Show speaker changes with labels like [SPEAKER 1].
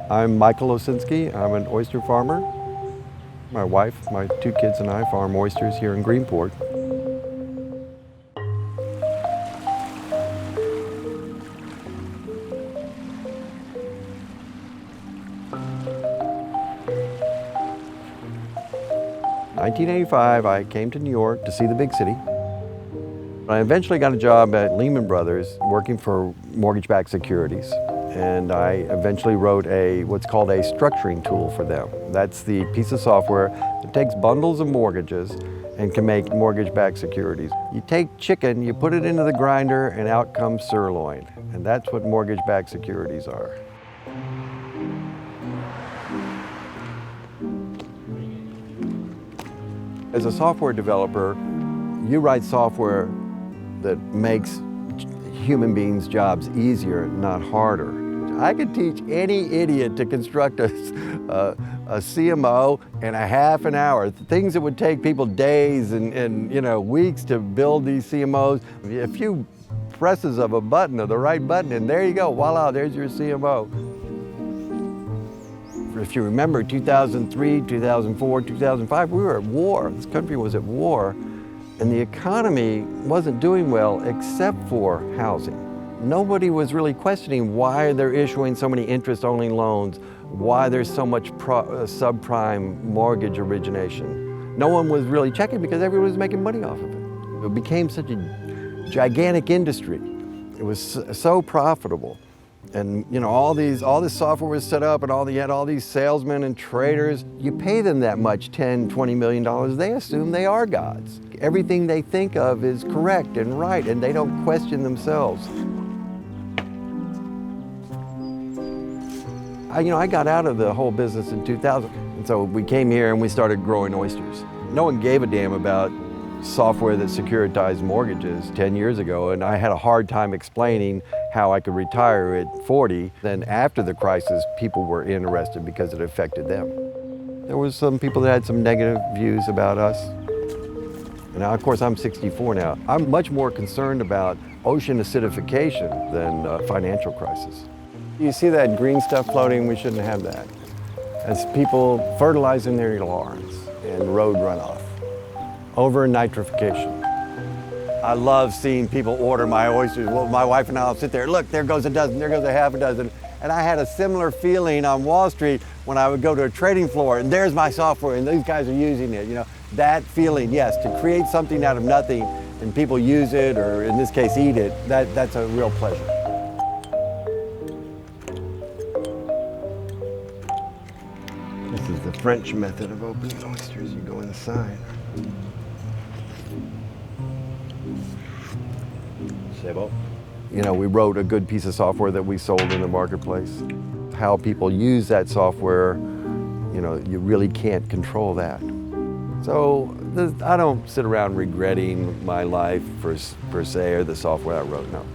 [SPEAKER 1] I'm Michael Osinski. I'm an oyster farmer. My wife, my 2 kids and I farm oysters here in Greenport. In 1985, I came to New York to see the big city. I eventually got a job at Lehman Brothers working for mortgage-backed securities. And I eventually wrote what's called a structuring tool for them. That's the piece of software that takes bundles of mortgages and can make mortgage-backed securities. You take chicken, you put it into the grinder, and out comes sirloin. And that's what mortgage-backed securities are. As a software developer, you write software that makes human beings' jobs easier, not harder. I could teach any idiot to construct a CMO in a half an hour. Things that would take people days and weeks to build these CMOs. A few presses of a button, of the right button, and there you go, voila, there's your CMO. If you remember 2003, 2004, 2005, we were at war. This country was at war, and the economy wasn't doing well except for housing. Nobody was really questioning why they're issuing so many interest-only loans, why there's so much subprime mortgage origination. No one was really checking because everyone was making money off of it. It became such a gigantic industry. It was so profitable. And all this software was set up, and you had all these salesmen and traders. You pay them that much, $10, $20 million, they assume they are gods. Everything they think of is correct and right, and they don't question themselves. I got out of the whole business in 2000, and so we came here and we started growing oysters. No one gave a damn about software that securitized mortgages 10 years ago, and I had a hard time explaining how I could retire at 40. Then after the crisis, people were interested because it affected them. There was some people that had some negative views about us. And now, of course, I'm 64 now. I'm much more concerned about ocean acidification than financial crisis. You see that green stuff floating? We shouldn't have that. As people fertilizing their lawns and road runoff. Over nitrification. I love seeing people order my oysters. Well, my wife and I will sit there, look, there goes a dozen, there goes a half a dozen. And I had a similar feeling on Wall Street when I would go to a trading floor and there's my software and these guys are using it. That feeling, yes, to create something out of nothing and people use it, or in this case, eat it, that's a real pleasure. This is the French method of opening oysters. You go inside. C'est bon. We wrote a good piece of software that we sold in the marketplace. How people use that software, you really can't control that. So I don't sit around regretting my life per se or the software I wrote, no.